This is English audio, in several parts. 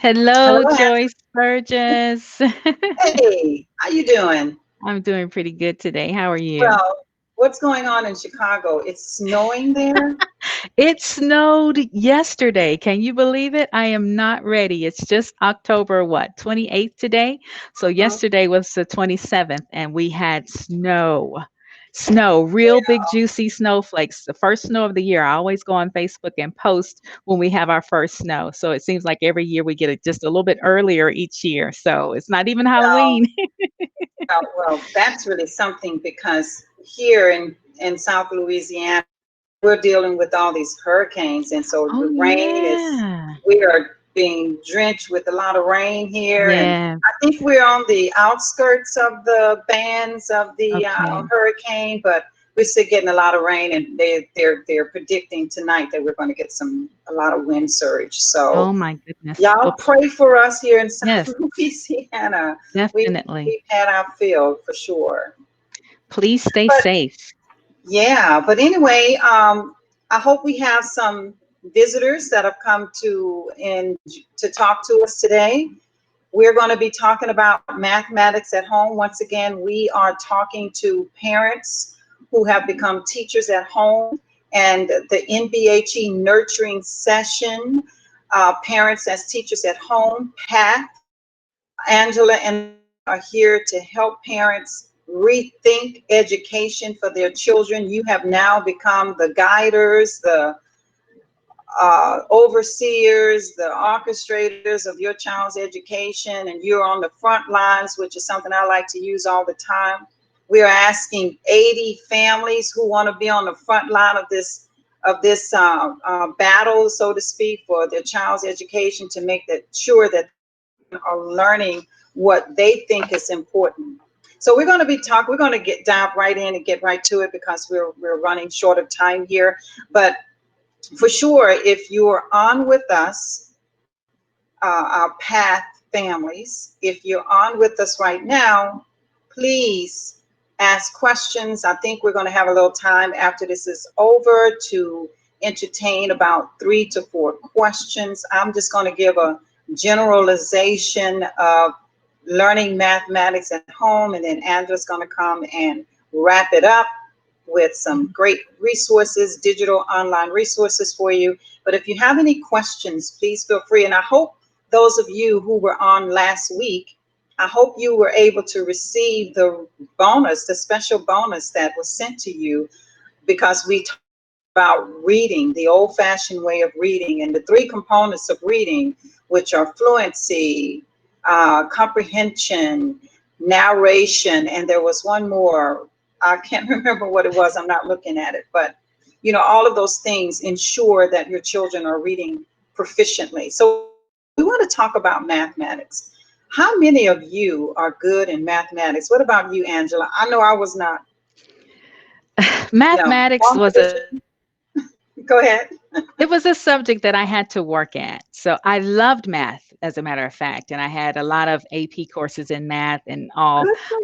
Hello, Hello. Joyce Burgess. Hey, how you doing? I'm doing pretty good today. How are you? Well, what's going on in Chicago? It's snowing there. It snowed yesterday. Can you believe it? I am not ready. It's just October, what, 28th today? So Mhm. yesterday was the 27th, and we had snow. Snow, real big, Yeah. juicy snowflakes. The first snow of the year. I always go on Facebook and post when we have our first snow. So it seems like every year we get it just a little bit earlier each year. So it's not even Well, Halloween. well, that's really something because here in South Louisiana, we're dealing with all these hurricanes, and so Oh, the rain is. yeah. We are being drenched with a lot of rain here, and Yeah. I think we're on the outskirts of the bands of the Okay. hurricane, but we're still getting a lot of rain, and they're predicting tonight that we're going to get a lot of wind surge. So Oh my goodness. y'all Well, pray for us here in South yes, Louisiana. We've definitely. we've had our fill for sure. Please stay But safe. yeah, but anyway, I hope we have some visitors that have come to talk to us today. We're going to be talking about mathematics at home. Once again, we are talking to parents who have become teachers at home, and the NBHE nurturing session, parents as teachers at home. Pat, Angela, and I are here to help parents rethink education for their children. You have now become the guiders, the overseers, the orchestrators of your child's education, and you're on the front lines, which is something I like to use all the time. We are asking 80 families who want to be on the front line of this battle, so to speak, for their child's education to make that sure that are learning what they think is important. So we're going to be talking. We're going to get dive right in and get right to it because we're running short of time here. But for sure, if you are on with us, our path families, if you're on with us right now, please ask questions. I think we're going to have a little time after this is over to entertain about 3 to 4 questions. I'm just going to give a generalization of learning mathematics at home, and then Andrew's going to come and wrap it up with some great resources, digital online resources for you. But if you have any questions, please feel free. And I hope those of you who were on last week, I hope you were able to receive the bonus, the special bonus that was sent to you because we talked about reading, the old fashioned way of reading, and the 3 components of reading, which are fluency, comprehension, narration, and there was one more. I can't remember what it was. I'm not looking at it, but all of those things ensure that your children are reading proficiently. So we want to talk about mathematics. How many of you are good in mathematics? What about you, Angela? I know I was not. Mathematics One was a person. Go ahead. it was a subject that I had to work at. So I loved math, as a matter of fact, and I had a lot of AP courses in math and all, Good for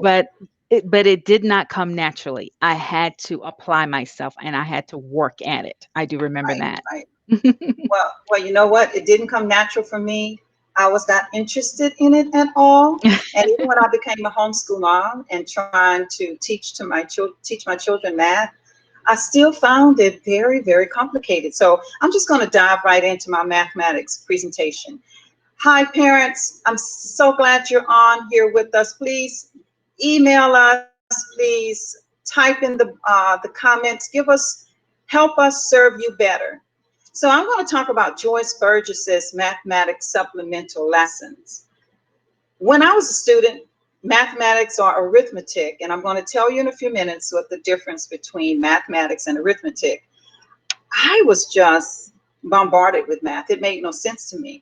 but you. but it did not come naturally. I had to apply myself and I had to work at it. I do remember Right, that. right. Well, you know what? It didn't come natural for me. I was not interested in it at all. And even when I became a homeschool mom and trying to teach my children math, I still found it very, very complicated. So I'm just going to dive right into my mathematics presentation. Hi, parents. I'm so glad you're on here with us. Please email us. Please type in the comments. Help us serve you better. So I'm going to talk about Joyce Burgess's mathematics supplemental lessons. When I was a student, mathematics or arithmetic, and I'm going to tell you in a few minutes what the difference between mathematics and arithmetic. I was just bombarded with math. It made no sense to me.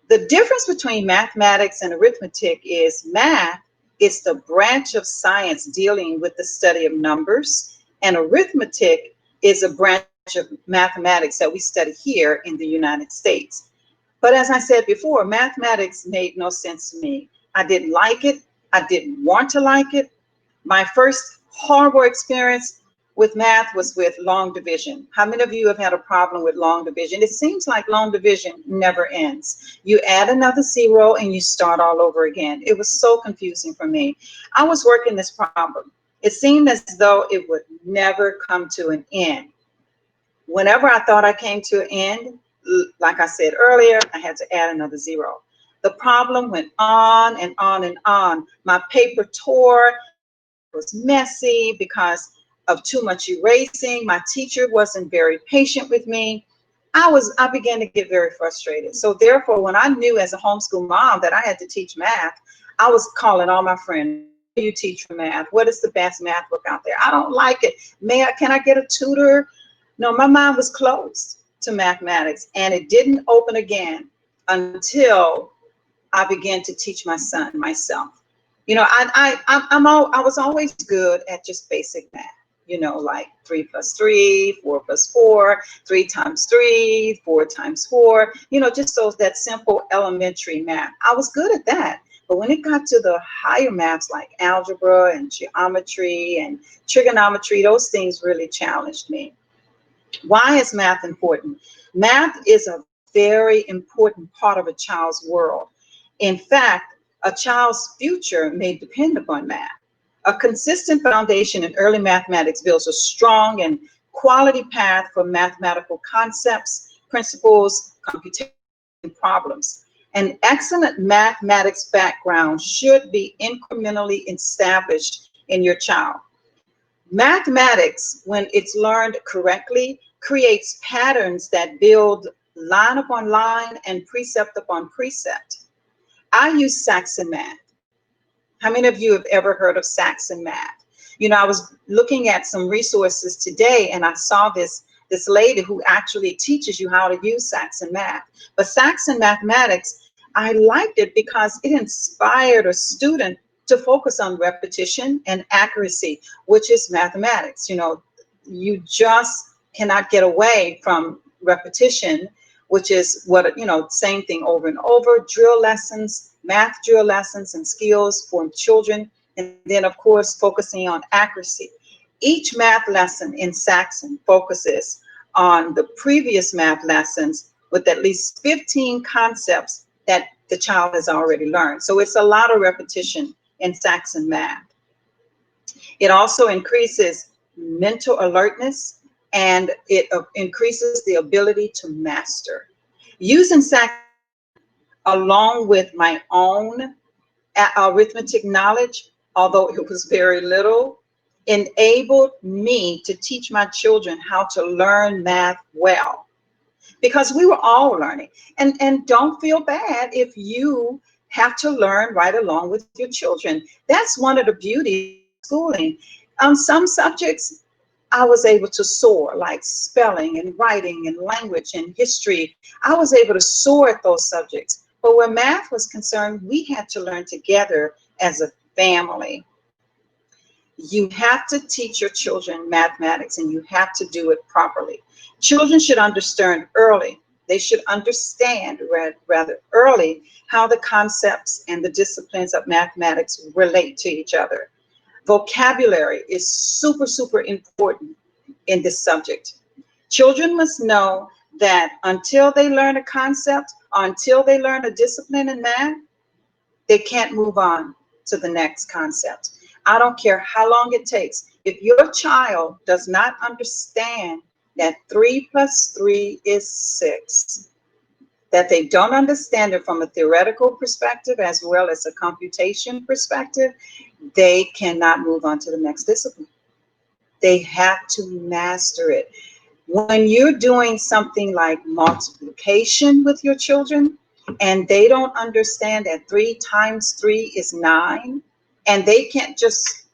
The difference between mathematics and arithmetic is math is the branch of science dealing with the study of numbers, and arithmetic is a branch of mathematics that we study here in the United States. But as I said before, mathematics made no sense to me. I didn't like it. I didn't want to like it. My first horrible experience with math was with long division. How many of you have had a problem with long division? It seems like long division never ends. You add another zero and you start all over again. It was so confusing for me. I was working this problem. It seemed as though it would never come to an end. Whenever I thought I came to an end, like I said earlier, I had to add another zero. The problem went on and on and on. My paper tore, was messy because of too much erasing. My teacher wasn't very patient with me. I began to get very frustrated. So therefore, when I knew as a homeschool mom that I had to teach math, I was calling all my friends. What do you teach for math? What is the best math book out there? I don't like it. Can I get a tutor? No, my mind was closed to mathematics, and it didn't open again until I began to teach my son myself. You know, I was always good at just basic math. You know, like 3 plus 3, 4 plus 4, 3 times 3, 4 times 4. You know, just that simple elementary math. I was good at that. But when it got to the higher maths like algebra and geometry and trigonometry, those things really challenged me. Why is math important? Math is a very important part of a child's world. In fact, a child's future may depend upon math. A consistent foundation in early mathematics builds a strong and quality path for mathematical concepts, principles, computation, and problems. An excellent mathematics background should be incrementally established in your child. Mathematics, when it's learned correctly, creates patterns that build line upon line and precept upon precept. I use Saxon math. How many of you have ever heard of Saxon math? You know, I was looking at some resources today and I saw this lady who actually teaches you how to use Saxon math. But Saxon mathematics, I liked it because it inspired a student to focus on repetition and accuracy, which is mathematics. You know, you just cannot get away from repetition, which is what, you know, same thing over and over, drill lessons, math drill lessons and skills for children. And then of course, focusing on accuracy. Each math lesson in Saxon focuses on the previous math lessons with at least 15 concepts that the child has already learned. So it's a lot of repetition in Saxon math. It also increases mental alertness and it increases the ability to master. Using Saxon along with my own arithmetic knowledge, although it was very little, enabled me to teach my children how to learn math well, because we were all learning. And don't feel bad if you have to learn right along with your children. That's one of the beauties of schooling. On some subjects, I was able to soar, like spelling and writing and language and history. I was able to soar at those subjects. But where math was concerned, we had to learn together as a family. You have to teach your children mathematics and you have to do it properly. Children should understand early. They should understand rather early how the concepts and the disciplines of mathematics relate to each other. Vocabulary is super, super important in this subject. Children must know that until they learn a concept, until they learn a discipline in math, they can't move on to the next concept. I don't care how long it takes. If your child does not understand that 3 plus 3 is 6, that they don't understand it from a theoretical perspective as well as a computation perspective, they cannot move on to the next discipline. They have to master it. When you're doing something like multiplication with your children and they don't understand that 3 times 3 is 9, and they can't just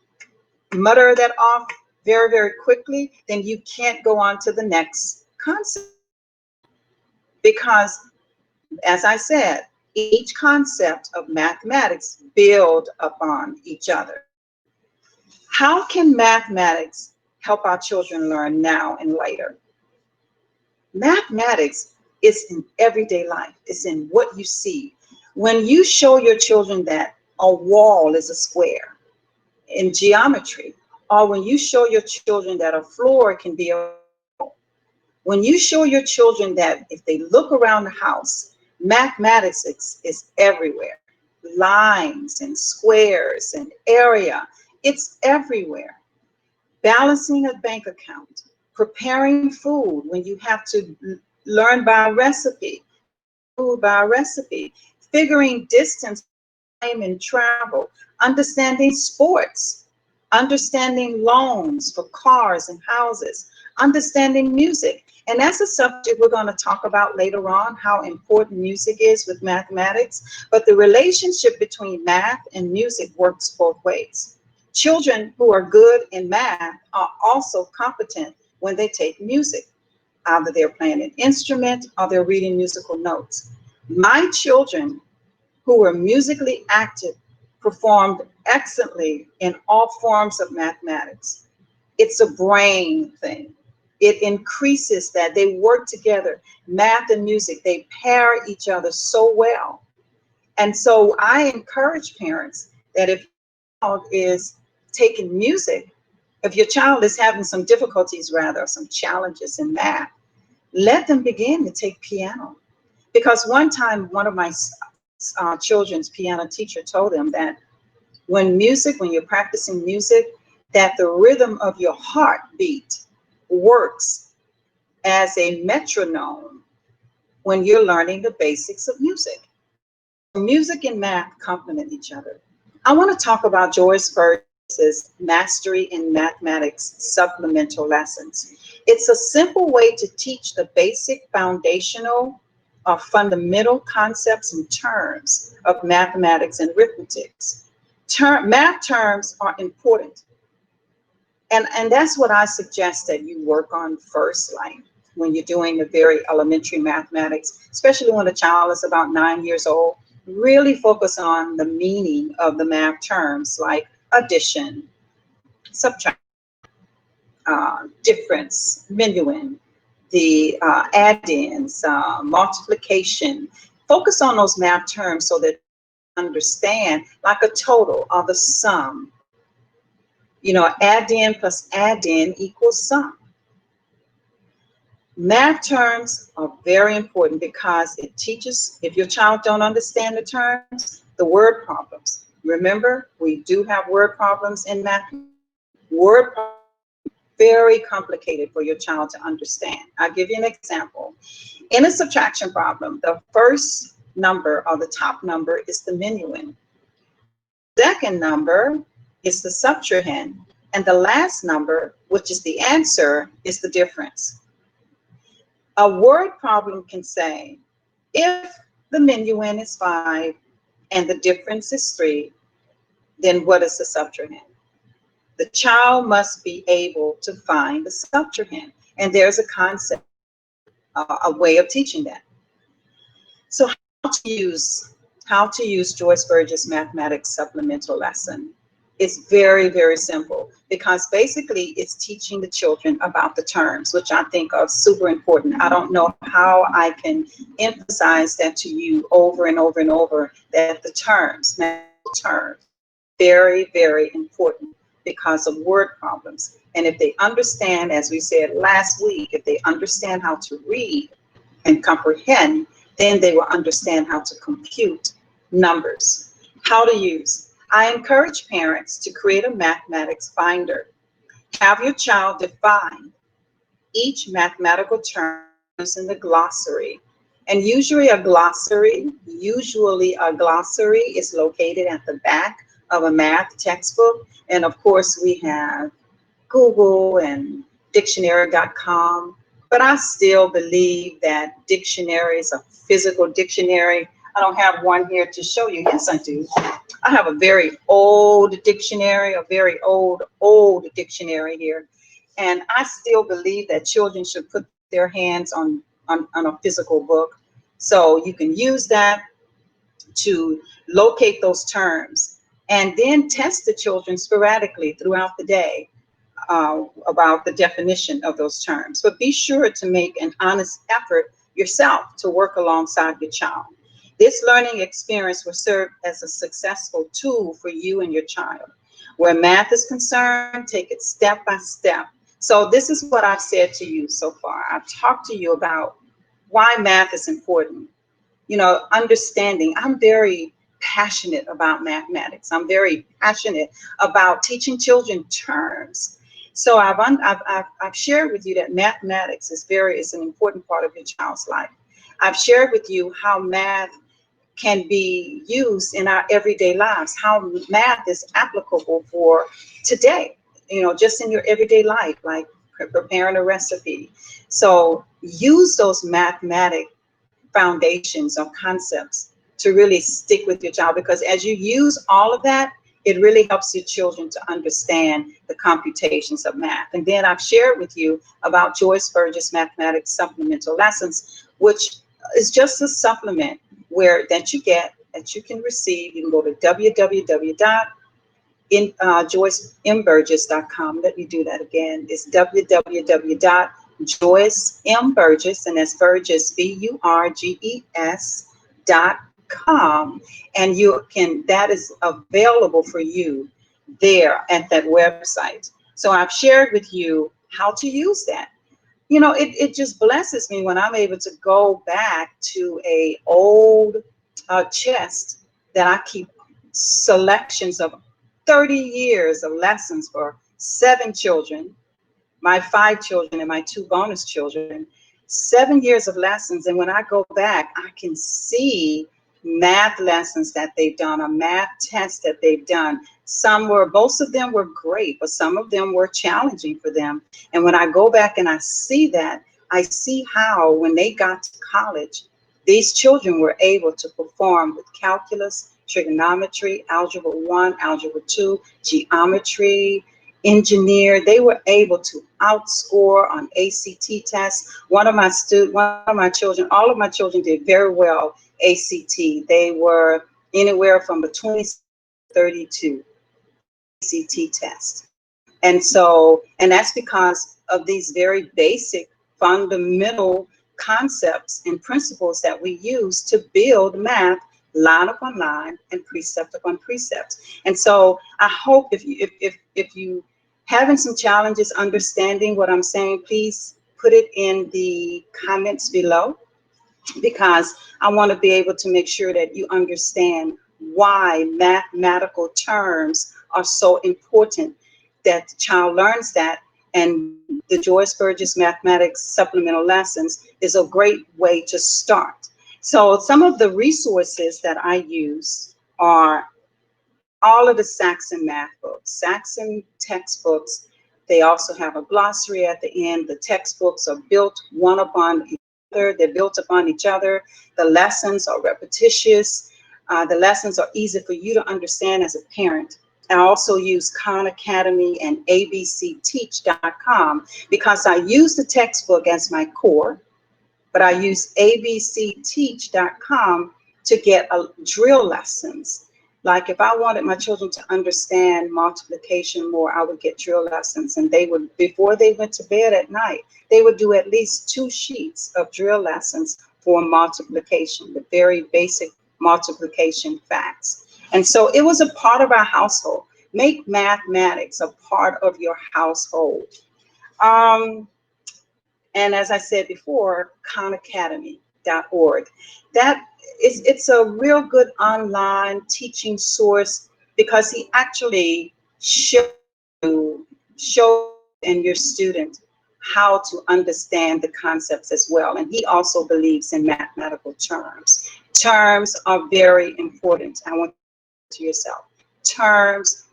mutter that off very, very quickly, then you can't go on to the next concept. Because, as I said, each concept of mathematics build upon each other. How can mathematics help our children learn now and later? Mathematics is in everyday life. It's in what you see. When you show your children that a wall is a square, in geometry, or when you show your children that a floor can be a, when you show your children that if they look around the house, mathematics is everywhere. Lines and squares and area, it's everywhere. Balancing a bank account, preparing food when you have to learn by recipe, food by recipe, figuring distance, time, and travel, understanding sports, understanding loans for cars and houses, understanding music. And that's a subject we're going to talk about later on, how important music is with mathematics. But the relationship between math and music works both ways. Children who are good in math are also competent when they take music. Either they're playing an instrument or they're reading musical notes. My children who were musically active performed excellently in all forms of mathematics. It's a brain thing. It increases that. They work together. Math and music, they pair each other so well. And so I encourage parents that if your child is taking music, if your child is having some difficulties, rather, some challenges in math, let them begin to take piano. Because one time, one of my children's piano teacher told them that when you're practicing music, that the rhythm of your heartbeat works as a metronome when you're learning the basics of music. Music and math complement each other. I want to talk about Joyce Burgess's Mastery in Mathematics supplemental lessons. It's a simple way to teach the basic foundational or fundamental concepts and terms of mathematics and arithmetic. Math terms are important. And that's what I suggest that you work on first, like when you're doing the very elementary mathematics, especially when a child is about 9 years old. Really focus on the meaning of the math terms like addition, subtraction, difference, minuend, the add-ins, multiplication. Focus on those math terms so that you understand, like a total or the sum. You know, add-in plus add-in equals sum. Math terms are very important because it teaches, if your child don't understand the terms, the word problems. Remember, we do have word problems in math. Word problems very complicated for your child to understand. I'll give you an example. In a subtraction problem, the first number or the top number is the minuend. Second number is the subtrahend. And the last number, which is the answer, is the difference. A word problem can say, if the minuend is 5 and the difference is 3, then what is the subtrahend? The child must be able to find the subtrahend. And there's a concept, a way of teaching that. So how to use Joyce Burgess Mathematics Supplemental Lesson is very, very simple, because basically it's teaching the children about the terms, which I think are super important. I don't know how I can emphasize that to you over and over and over, that the terms, very, very important because of word problems. And if they understand, as we said last week, if they understand how to read and comprehend, then they will understand how to compute numbers. How to use. I encourage parents to create a mathematics finder. Have your child define each mathematical term using the glossary. And usually a glossary is located at the back of a math textbook. And of course we have Google and dictionary.com. But I still believe that dictionaries, a physical dictionary, I don't have one here to show you. Yes, I do. I have a very old dictionary, a very old dictionary here. And I still believe that children should put their hands on a physical book. So you can use that to locate those terms and then test the children sporadically throughout the day about the definition of those terms. But be sure to make an honest effort yourself to work alongside your child. This learning experience will serve as a successful tool for you and your child. Where math is concerned, take it step by step. So this is what I've said to you so far. I've talked to you about why math is important. You know, understanding. I'm very passionate about mathematics. I'm very passionate about teaching children terms. So I've shared with you that mathematics is an important part of your child's life. I've shared with you how math can be used in our everyday lives, how math is applicable for today, you know, just in your everyday life, like preparing a recipe. So use those mathematic foundations or concepts to really stick with your child, because as you use all of that, it really helps your children to understand the computations of math. And then I've shared with you about Joyce Burgess Mathematics Supplemental Lessons, which is just a supplement where that you get, that you can receive. You can go to www.joycemburgess.com. Let me do that again. It's www.joycemburgess, and that's Burgess, Burges.com. And you can, that is available for you there at that website. So I've shared with you how to use that. You know, it just blesses me when I'm able to go back to a old chest that I keep selections of 30 years of lessons for 7 children, my 5 children and my 2 bonus children, 7 years of lessons. And when I go back, I can see math lessons that they've done, a math test that they've done. Some were, most of them were great, but some of them were challenging for them. And when I go back and I see that, I see how when they got to college, these children were able to perform with calculus, trigonometry, algebra 1, algebra 2, geometry, engineer. They were able to outscore on ACT tests. One of my children, all of my children did very well ACT. They were anywhere from a 32 ACT test. And that's because of these very basic fundamental concepts and principles that we use to build math line upon line and precept upon precept. And so I hope if you having some challenges understanding what I'm saying, please put it in the comments below, because I want to be able to make sure that you understand why mathematical terms are so important, that the child learns that. And the Joyce Burgess Mathematics Supplemental Lessons is a great way to start. So some of the resources that I use are all of the Saxon math books, Saxon textbooks. They also have a glossary at the end. The textbooks are built one upon each other. They're built upon each other. The lessons are repetitious. The lessons are easy for you to understand as a parent. I also use Khan Academy and abcteach.com because I use the textbook as my core, but I use abcteach.com to get drill lessons. Like if I wanted my children to understand multiplication more, I would get drill lessons, and they would, before they went to bed at night, they would do at least 2 sheets of drill lessons for multiplication, the very basic multiplication facts. And so it was a part of our household. Make mathematics a part of your household. And as I said before, khanacademy.org. It's a real good online teaching source, because he actually shows you and your student how to understand the concepts as well. And he also believes in mathematical terms. Terms are very important. I want you to yourself. Terms,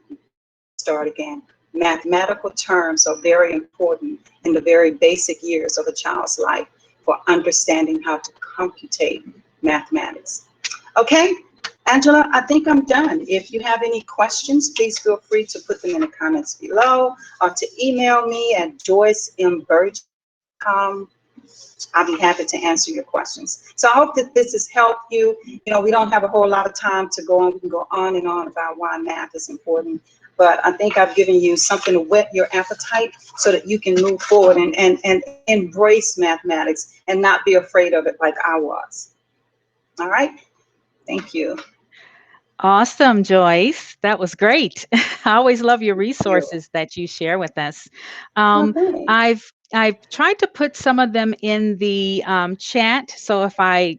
start again. Mathematical terms are very important in the very basic years of a child's life for understanding how to computate mathematics. Okay, Angela, I think I'm done. If you have any questions, please feel free to put them in the comments below or to email me at joycemburgess.com. I'll be happy to answer your questions. So I hope that this has helped you. You know, we don't have a whole lot of time to go on. We can go on and on about why math is important, but I think I've given you something to whet your appetite so that you can move forward and embrace mathematics and not be afraid of it like I was. All right. Thank you. Awesome, Joyce. That was great. I always love your Thank you. resources that you share with us. Well, Um, thanks. I've tried to put some of them in the chat. So if I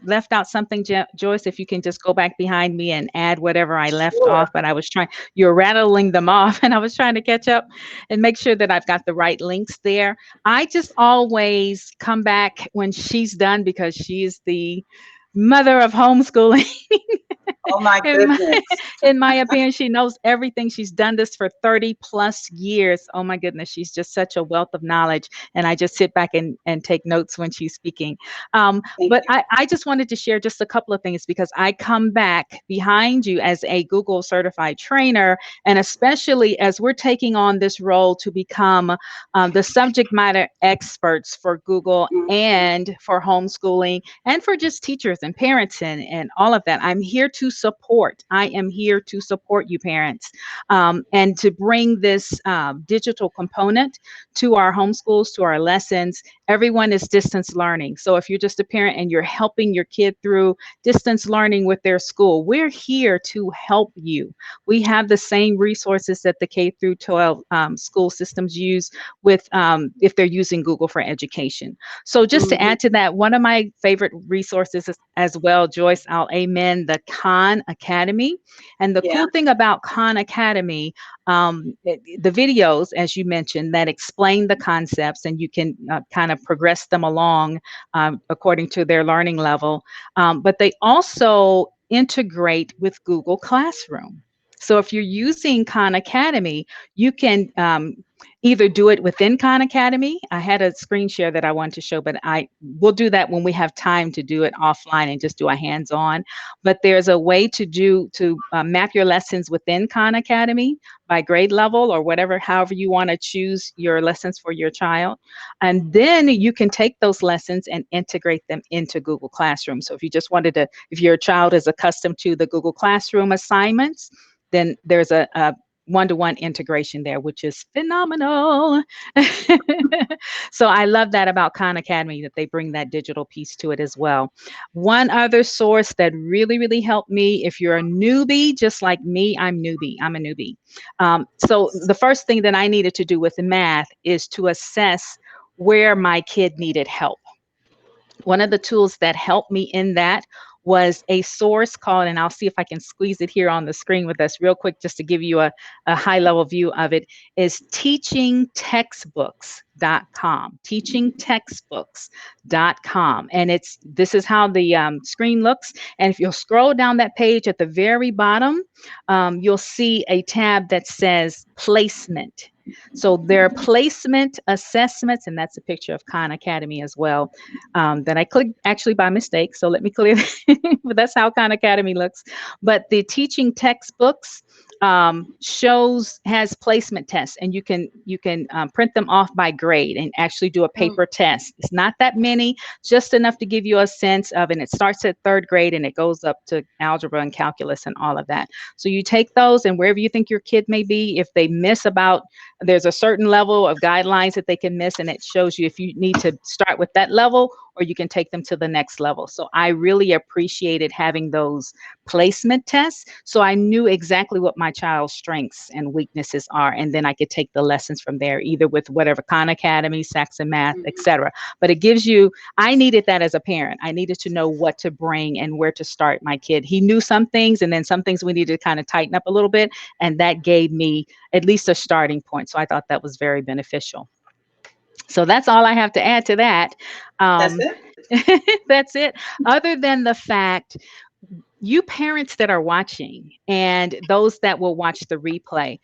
left out something, Joyce, if you can just go back behind me and add whatever I left Sure. off. But I was trying, you're rattling them off, and I was trying to catch up and make sure that I've got the right links there. I just always come back when she's done because she is the mother of homeschooling. Oh my in my goodness. in my opinion, she knows everything. She's done this for 30 plus years. Oh my goodness, she's just such a wealth of knowledge. And I just sit back and take notes when she's speaking. Thank But you. I just wanted to share just a couple of things because I come back behind you as a Google certified trainer, and especially as we're taking on this role to become the subject matter experts for Google Mhm. and for homeschooling and for just teachers and parents and all of that. I'm here to support. I am here to support you, parents, and to bring this digital component to our homeschools, to our lessons. Everyone is distance learning. So if you're just a parent and you're helping your kid through distance learning with their school, we're here to help you. We have the same resources that the K through 12 school systems use with if they're using Google for education. So just to Mhm. add to that, one of my favorite resources as well, Joyce, I'll amen the Khan Academy. And the Yeah. cool thing about Khan Academy, the videos, as you mentioned, that explain the concepts and you can kind of progress them along according to their learning level. But they also integrate with Google Classroom. So if you're using Khan Academy, you can either do it within Khan Academy. I had a screen share that I wanted to show, but I will do that when we have time to do it offline and just do a hands-on. But there's a way to map your lessons within Khan Academy by grade level or whatever, however you want to choose your lessons for your child. And then you can take those lessons and integrate them into Google Classroom. So if you just wanted to, if your child is accustomed to the Google Classroom assignments, then there's a one-to-one integration there, which is phenomenal. So I love that about Khan Academy that they bring that digital piece to it as well. One other source that really, really helped me, if you're a newbie, just like me, I'm a newbie. So the first thing that I needed to do with math is to assess where my kid needed help. One of the tools that helped me in that was a source called, and I'll see if I can squeeze it here on the screen with us real quick just to give you a high level view of it, is teachingtextbooks.com. Teachingtextbooks.com. And this is how the screen looks. And if you'll scroll down that page at the very bottom, you'll see a tab that says placement. So there are placement assessments, and that's a picture of Khan Academy as well that I clicked actually by mistake. So let me clear that. But that's how Khan Academy looks. But the teaching textbooks has placement tests, and you can print them off by grade and actually do a Mm. paper test. It's not that many, just enough to give you a sense of, and it starts at third grade and it goes up to algebra and calculus and all of that. So you take those, and wherever you think your kid may be, if they miss about, there's a certain level of guidelines that they can miss, and it shows you if you need to start with that level or you can take them to the next level. So I really appreciated having those placement tests so I knew exactly what my child's strengths and weaknesses are, and then I could take the lessons from there, either with whatever Khan Academy, Saxon Math, Mhm. etc. But it gives you, I needed that as a parent. I needed to know what to bring and where to start my kid. He knew some things, and then some things we needed to kind of tighten up a little bit, and that gave me at least a starting point. So I thought that was very beneficial. So that's all I have to add to that. That's Um, it. that's it. Other than the fact, you parents that are watching and those that will watch the replay,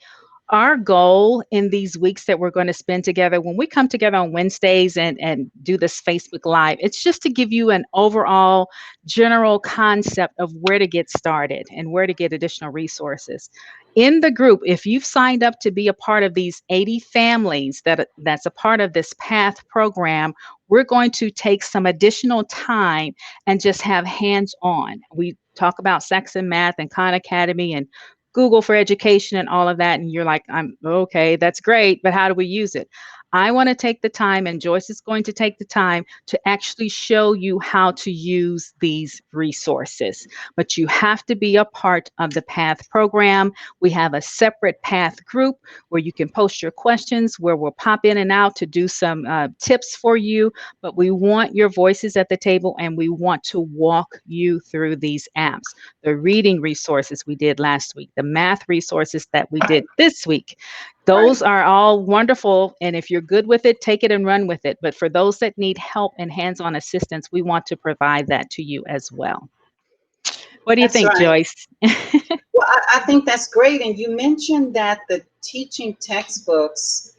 our goal in these weeks that we're going to spend together, when we come together on Wednesdays and do this Facebook Live, it's just to give you an overall general concept of where to get started and where to get additional resources. In the group, if you've signed up to be a part of these 80 families that's a part of this PATH program, we're going to take some additional time and just have hands-on. We talk about Saxon Math and Khan Academy and Google for education and all of that. And you're like, I'm okay, that's great, but how do we use it? I want to take the time, and Joyce is going to take the time to actually show you how to use these resources. But you have to be a part of the PATH program. We have a separate PATH group where you can post your questions, where we'll pop in and out to do some tips for you. But we want your voices at the table, and we want to walk you through these apps. The reading resources we did last week, the math resources that we did this week. Those Right. are all wonderful. And if you're good with it, take it and run with it. But for those that need help and hands on assistance, we want to provide that to you as well. What do you That's think, right. Joyce? Well, I think that's great. And you mentioned that the teaching textbooks,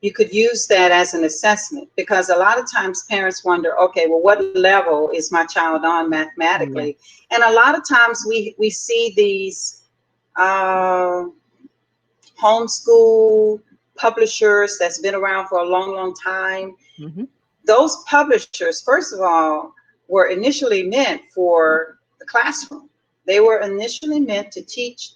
you could use that as an assessment, because a lot of times parents wonder, okay, well, what level is my child on Yeah. mathematically? And a lot of times we see these uh, homeschool publishers that's been around for a long, long time. Hmm. Those publishers, first of all, were initially meant for the classroom. They were initially meant to teach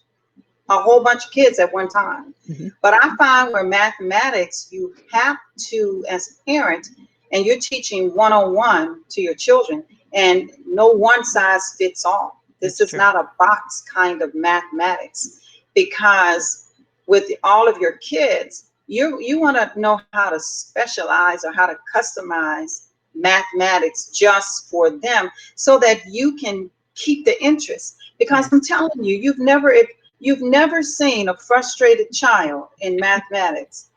a whole bunch of kids at one time. Hmm. But I find where mathematics, you have to, as a parent, and you're teaching one-on-one to your children, and no one size fits all. This It's is true. not a box kind of mathematics, because with all of your kids, you want to know how to specialize or how to customize mathematics just for them, so that you can keep the interest. Because I'm Yes. telling you, you've never seen a frustrated child in mathematics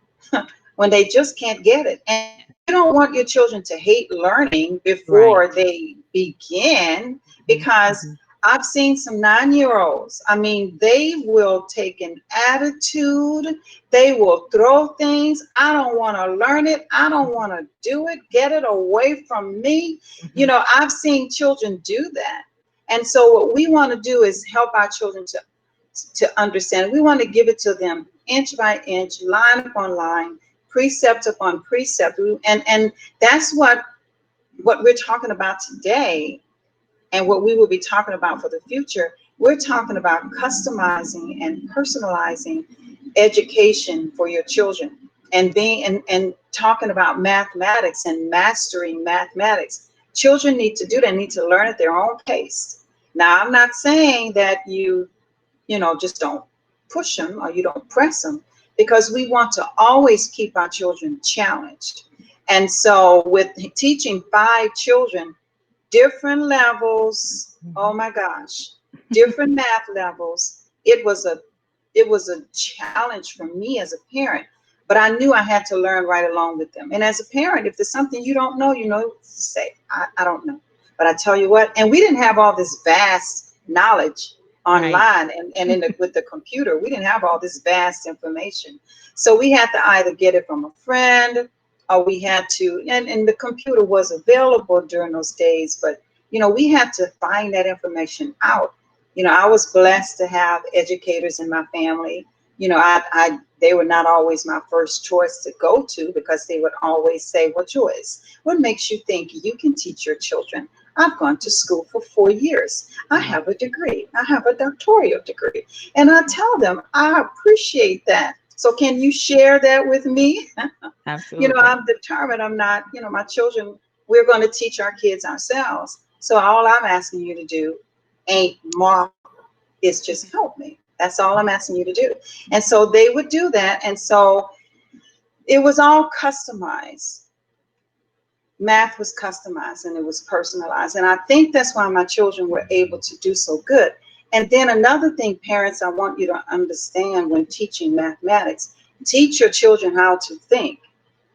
when they just can't get it. And you don't want your children to hate learning before Right. they begin, Hmm. because Hmm. I've seen some 9 year olds. I mean, they will take an attitude, they will throw things. I don't want to learn it. I don't want to do it. Get it away from me. Hmm. I've seen children do that. And so, what we want to do is help our children to understand. We want to give it to them inch by inch, line upon line, precept upon precept. And that's what we're talking about today, and what we will be talking about for the future. We're talking about customizing and personalizing education for your children, and being and talking about mathematics and mastering mathematics. Children need to do that, need to learn at their own pace. Now, I'm not saying that you just don't push them or you don't press them, because we want to always keep our children challenged. And so, with teaching 5 children, different levels, oh Hmm. my gosh, different math levels, it was a challenge for me as a parent. But I knew I had to learn right along with them. And as a parent, if there's something you don't know, say, I don't know. But I tell you what, and we didn't have all this vast knowledge Right. online, and with the computer, we didn't have all this vast information. So we had to either get it from a friend, or we had to, and the computer was available during those days, but we had to find that information out. I was blessed to have educators in my family. They were not always my first choice to go to, because they would always say, well, Joyce, what makes you think you can teach your children? I've gone to school for 4 years. I Right. have a degree. I have a doctoral degree. And I tell them, I appreciate that. So can you share that with me? Absolutely. I'm determined. I'm not, my children, we're going to teach our kids ourselves. So all I'm asking you to do ain't mark, it's just help me. That's all I'm asking you to do. And so they would do that. And so it was all customized. Math was customized and it was personalized. And I think that's why my children were able to do so good. And then another thing, parents, I want you to understand when teaching mathematics, teach your children how to think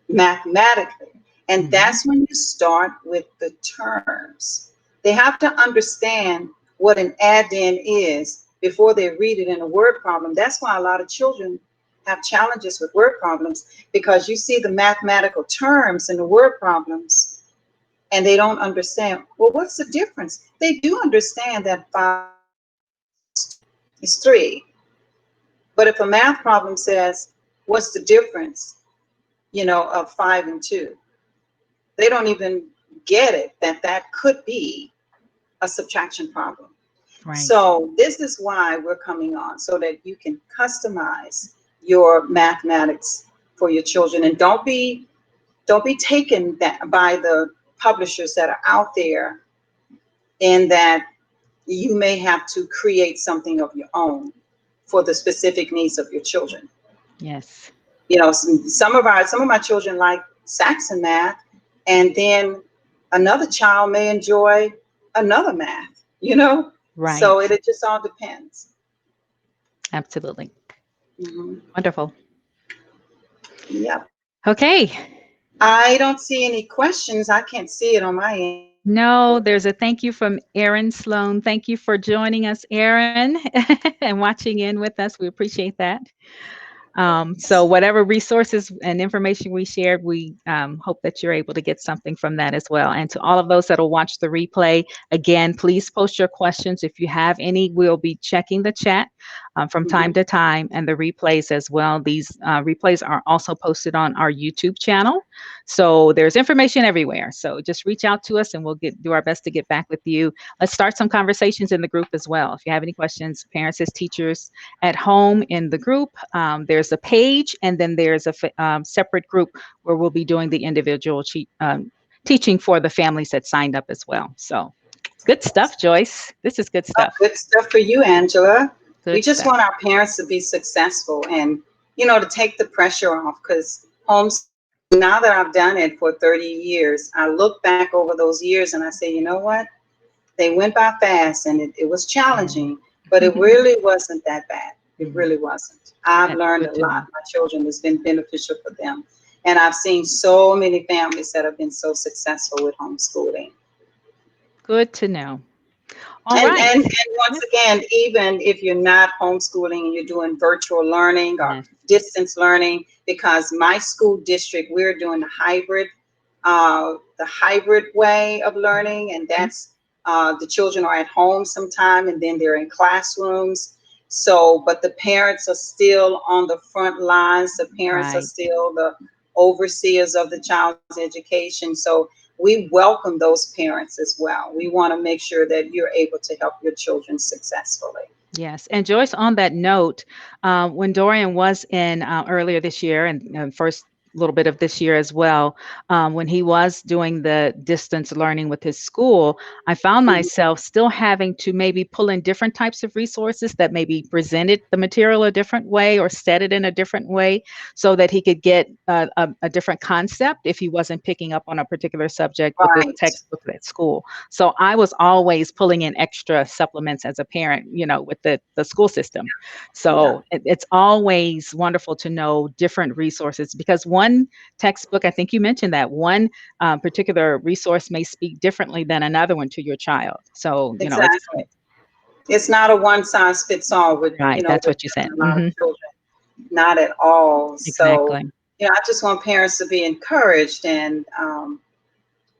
mathematically. And Hmm. that's when you start with the terms. They have to understand what an add-in is before they read it in a word problem. That's why a lot of children have challenges with word problems, because you see the mathematical terms in the word problems and they don't understand, well, what's the difference? They do understand that 5 plus 2 is 3. But if a math problem says, what's the difference, of 5 and 2? They don't even get it, that could be a subtraction problem. Right. So this is why we're coming on, so that you can customize your mathematics for your children, and don't be taken that by the publishers that are out there, in that you may have to create something of your own for the specific needs of your children. Yes. Some of my children like Saxon math, and then another child may enjoy another math. So Right. it just all depends. Absolutely. Hmm. Wonderful. Yep. Okay. I don't see any questions. I can't see it on my end. No, there's a thank you from Erin Sloan. Thank you for joining us, Erin, and watching in with us. We appreciate that. So whatever resources and information we shared, we hope that you're able to get something from that as well. And to all of those that will watch the replay, again, please post your questions. If you have any, we'll be checking the chat from Hmm. time to time, and the replays as well. These replays are also posted on our YouTube channel. So there's information everywhere. So just reach out to us and we'll do our best to get back with you. Let's start some conversations in the group as well. If you have any questions, parents as teachers at home in the group, there's a page, and then there's a separate group where we'll be doing the individual teaching for the families that signed up as well. So good stuff, Joyce. This is good Oh, stuff. good stuff for you, Angela. We Good just stuff. want our parents to be successful, and, to take the pressure off, because now that I've done it for 30 years, I look back over those years and I say, you know what? They went by fast, and it was Yeah. challenging, but it really wasn't that bad. It Mhm. really wasn't. I've That's learned good a to lot. know. My children has been beneficial for them. And I've seen so many families that have been so successful with homeschooling. Good to know. All And, right. and, and once Yes. again, even if you're not homeschooling and you're doing virtual learning or Yes. distance learning, because my school district, we're doing the hybrid way of learning, and Mhm. that's the children are at home sometime, and then they're in classrooms. So, but the parents are still on the front lines. The parents are Right. still the overseers of the child's education. So we welcome those parents as well. We want to make sure that you're able to help your children successfully. Yes. And Joyce, on that note, when Dorian was in earlier this year and first little bit of this year as well, when he was doing the distance learning with his school, I found Mhm. myself still having to maybe pull in different types of resources that maybe presented the material a different way or said it in a different way so that he could get a different concept if he wasn't picking up on a particular subject with the Right. textbook at school. So I was always pulling in extra supplements as a parent, with the school system. Yeah. So it's always wonderful to know different resources because one textbook, I think you mentioned that one particular resource may speak differently than another one to your child. So, Exactly. It's not a one size fits all with right. That's with what you said. having a lot of children. Not at all. So, Exactly. I just want parents to be encouraged, and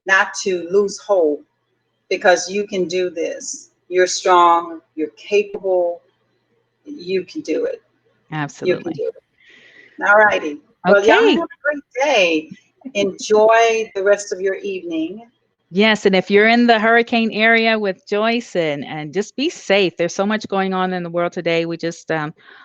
not to lose hope, because you can do this. You're strong, you're capable, you can do it. You can Absolutely. do it. All righty. Well, y'all have Okay. a great day. Enjoy the rest of your evening. Yes, and if you're in the hurricane area with Joyce, and just be safe. There's so much going on in the world today. We just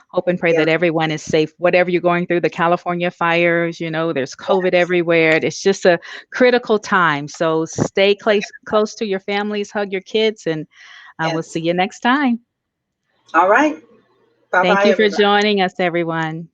hope and pray Yeah. that everyone is safe. Whatever you're going through, the California fires, there's COVID Yes. everywhere. It's just a critical time. So stay close to your families, hug your kids, and we'll see Yes. you next time. All right. Bye Thank bye, you for everybody. joining us, everyone.